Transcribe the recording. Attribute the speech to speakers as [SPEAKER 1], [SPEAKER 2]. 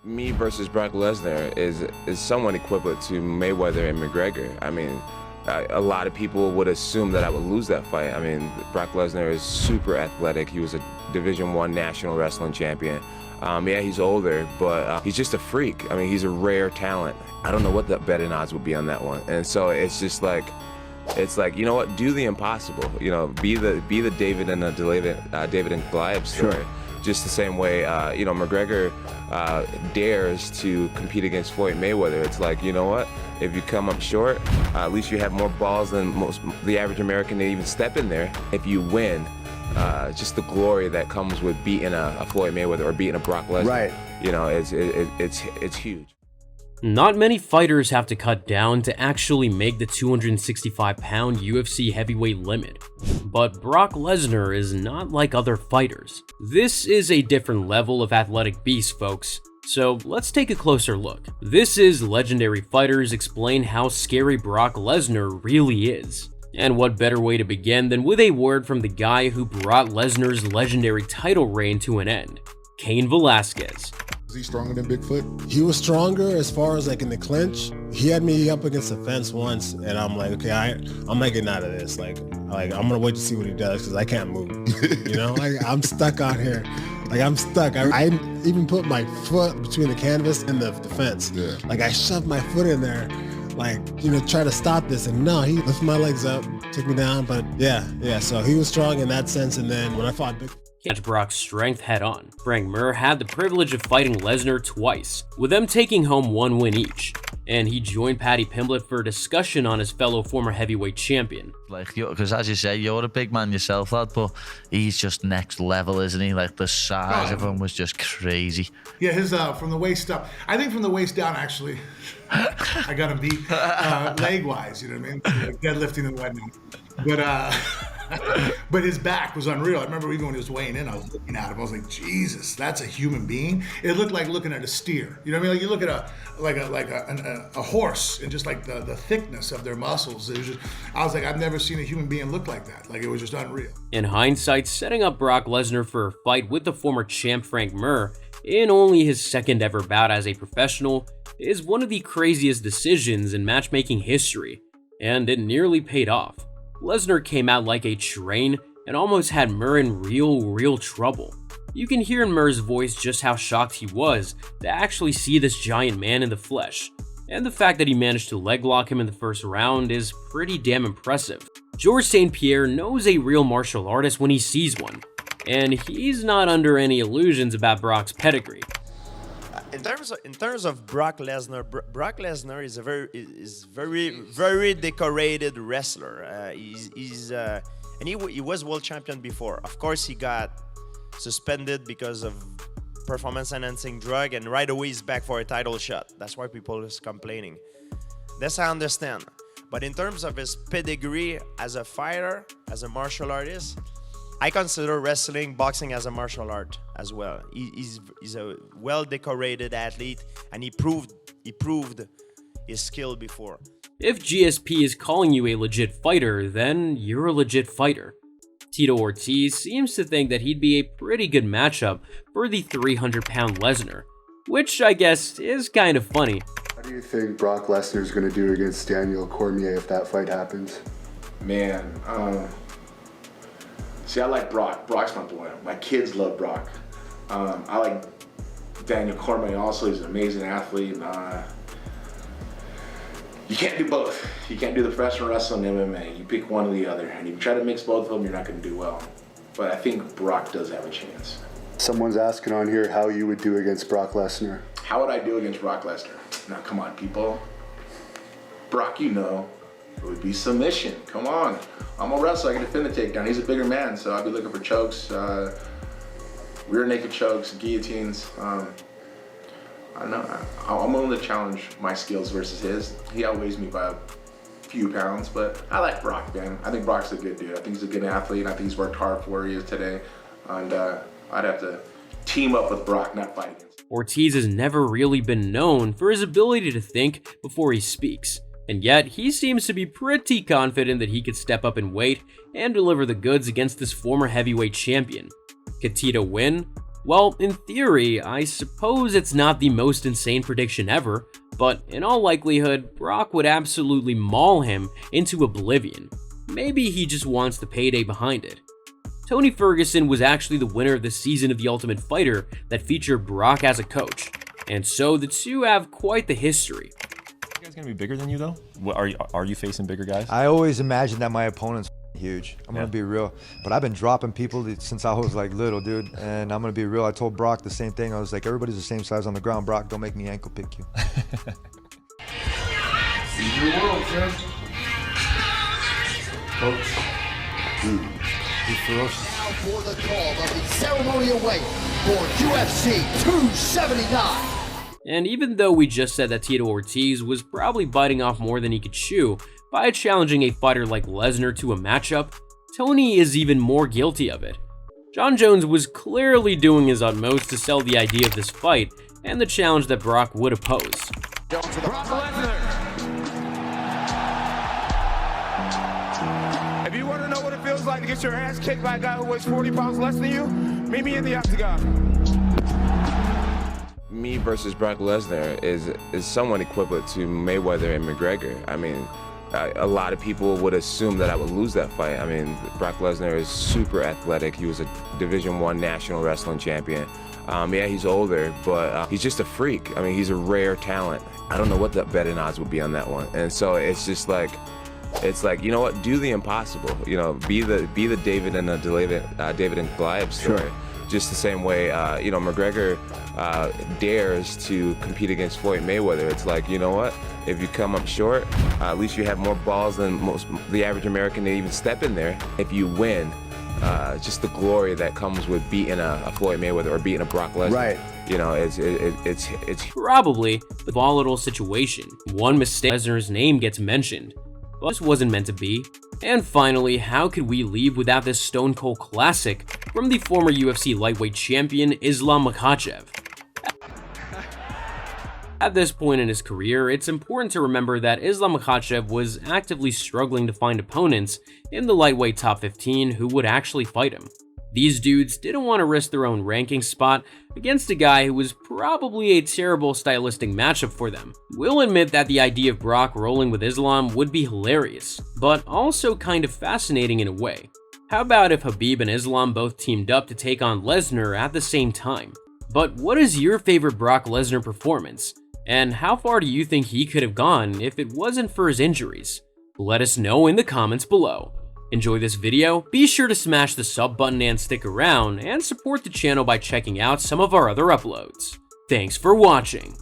[SPEAKER 1] Me versus Brock Lesnar is somewhat equivalent to Mayweather and McGregor. I mean, a lot of people would assume that I would lose that fight. I mean, Brock Lesnar is super athletic. He was a Division I national wrestling champion. Yeah, he's older, but he's just a freak. I mean, he's a rare talent. I don't know what the betting odds would be on that one. And so it's like, you know what? Do the impossible. You know, be the David and David and Goliath story.
[SPEAKER 2] Sure.
[SPEAKER 1] Just the same way, you know, McGregor dares to compete against Floyd Mayweather. It's like, you know what? If you come up short, at least you have more balls than the average American to even step in there. If you win, just the glory that comes with beating a Floyd Mayweather or beating a Brock Lesnar.
[SPEAKER 2] Right.
[SPEAKER 1] You know, it's huge.
[SPEAKER 3] Not many fighters have to cut down to actually make the 265-pound UFC heavyweight limit, but Brock Lesnar is not like other fighters. This is a different level of athletic beast, folks, so let's take a closer look. This is Legendary Fighters Explain How Scary Brock Lesnar Really Is. And what better way to begin than with a word from the guy who brought Lesnar's legendary title reign to an end, Cain Velasquez.
[SPEAKER 4] Is he stronger than Bigfoot?
[SPEAKER 2] He was stronger as far as like in the clinch. He had me up against the fence once, and I'm like, okay, I'm not getting out of this. Like I'm gonna wait to see what he does because I can't move. You know, like I'm stuck out here. Like I'm stuck. I even put my foot between the canvas and the fence.
[SPEAKER 4] Yeah.
[SPEAKER 2] Like I shoved my foot in there, like, you know, try to stop this, and no, he lifted my legs up, took me down. But yeah. So he was strong in that sense. And then when I fought Bigfoot,
[SPEAKER 3] Catch Brock's strength head-on. Frank Mir had the privilege of fighting Lesnar twice, with them taking home one win each, and he joined Paddy Pimblett for a discussion on his fellow former heavyweight champion.
[SPEAKER 5] Like, because as you say, you're a big man yourself, lad, but he's just next level, isn't he? Like, the size of him was just crazy.
[SPEAKER 6] Yeah, his from the waist up. I think from the waist down, actually, I got him beat leg-wise, you know what I mean? Deadlifting and whatnot. But his back was unreal. I remember even when he was weighing in, I was looking at him. I was like, Jesus, that's a human being. It looked like looking at a steer. You know what I mean? Like you look at a horse and just like the thickness of their muscles. It was just, I was like, I've never seen a human being look like that. Like it was just unreal.
[SPEAKER 3] In hindsight, setting up Brock Lesnar for a fight with the former champ Frank Mir in only his second ever bout as a professional is one of the craziest decisions in matchmaking history, and it nearly paid off. Lesnar came out like a train and almost had Mir in real trouble. You can hear in Mir's voice just how shocked he was to actually see this giant man in the flesh, and the fact that he managed to leglock him in the first round is pretty damn impressive. Georges St-Pierre knows a real martial artist when he sees one, and he's not under any illusions about Brock's pedigree.
[SPEAKER 7] In terms of Brock Lesnar, Brock Lesnar is a very decorated wrestler. And he was world champion before. Of course, he got suspended because of performance-enhancing drug, and right away he's back for a title shot. That's why people is complaining. This I understand. But in terms of his pedigree as a fighter, as a martial artist, I consider wrestling, boxing as a martial art as well. He's a well-decorated athlete, and he proved his skill before.
[SPEAKER 3] If GSP is calling you a legit fighter, then you're a legit fighter. Tito Ortiz seems to think that he'd be a pretty good matchup for the 300-pound Lesnar, which I guess is kind of funny.
[SPEAKER 8] How do you think Brock Lesnar's going to do against Daniel Cormier if that fight happens?
[SPEAKER 9] Man, see, I like Brock. Brock's my boy. My kids love Brock. I like Daniel Cormier also. He's an amazing athlete. You can't do both. You can't do the professional wrestling and MMA. You pick one or the other. And if you try to mix both of them, you're not going to do well. But I think Brock does have a chance.
[SPEAKER 8] Someone's asking on here how you would do against Brock Lesnar.
[SPEAKER 9] How would I do against Brock Lesnar? Now, come on, people. Brock, you know. It would be submission. Come on. I'm a wrestler. I can defend the takedown. He's a bigger man, so I'd be looking for chokes, rear naked chokes, guillotines. I don't know. I'm willing to challenge my skills versus his. He outweighs me by a few pounds, but I like Brock, man. I think Brock's a good dude. I think he's a good athlete. I think he's worked hard for where he is today. And I'd have to team up with Brock, not fight against him.
[SPEAKER 3] Ortiz has never really been known for his ability to think before he speaks, and yet he seems to be pretty confident that he could step up in weight and deliver the goods against this former heavyweight champion. Could Tito win? Well, in theory, I suppose it's not the most insane prediction ever, but in all likelihood, Brock would absolutely maul him into oblivion. Maybe he just wants the payday behind it. Tony Ferguson was actually the winner of the season of The Ultimate Fighter that featured Brock as a coach, and so the two have quite the history.
[SPEAKER 10] You guys gonna be bigger than you though? Are you facing bigger guys?
[SPEAKER 11] I always imagine that my opponent's huge. I'm gonna be real, but I've been dropping people since I was like little, dude. And I'm gonna be real. I told Brock the same thing. I was like, everybody's the same size on the ground. Brock, don't make me ankle pick you.
[SPEAKER 9] See your world, kid.
[SPEAKER 11] Coach. He's ferocious.
[SPEAKER 12] Now for the call of the ceremonial weight for UFC 279.
[SPEAKER 3] And even though we just said that Tito Ortiz was probably biting off more than he could chew by challenging a fighter like Lesnar to a matchup, Tony is even more guilty of it. Jon Jones was clearly doing his utmost to sell the idea of this fight and the challenge that Brock would oppose.
[SPEAKER 12] Brock Lesnar.
[SPEAKER 13] If you want to know what it feels like to get your ass kicked by a guy who weighs 40 pounds less than you, meet me in the octagon.
[SPEAKER 1] Me versus Brock Lesnar is somewhat equivalent to Mayweather and McGregor. I mean, a lot of people would assume that I would lose that fight. I mean, Brock Lesnar is super athletic. He was a Division I national wrestling champion. Yeah, he's older, but he's just a freak. I mean, he's a rare talent. I don't know what the betting odds would be on that one. And so it's just like, you know what? Do the impossible. You know, be the David and David and Goliath story.
[SPEAKER 11] Sure.
[SPEAKER 1] Just the same way, you know, McGregor dares to compete against Floyd Mayweather. It's like, you know what? If you come up short, at least you have more balls than the average American to even step in there. If you win, just the glory that comes with beating a Floyd Mayweather or beating a Brock Lesnar.
[SPEAKER 11] Right.
[SPEAKER 1] You know, it's
[SPEAKER 3] probably the volatile situation. One mistake, Lesnar's name gets mentioned, but this wasn't meant to be. And finally, how could we leave without this Stone Cold classic from the former UFC lightweight champion Islam Makhachev? At this point in his career, it's important to remember that Islam Makhachev was actively struggling to find opponents in the lightweight top 15 who would actually fight him. These dudes didn't want to risk their own ranking spot against a guy who was probably a terrible stylistic matchup for them. We'll admit that the idea of Brock rolling with Islam would be hilarious, but also kind of fascinating in a way. How about if Khabib and Islam both teamed up to take on Lesnar at the same time? But what is your favorite Brock Lesnar performance? And how far do you think he could have gone if it wasn't for his injuries? Let us know in the comments below. Enjoy this video? Be sure to smash the sub button and stick around, and support the channel by checking out some of our other uploads. Thanks for watching.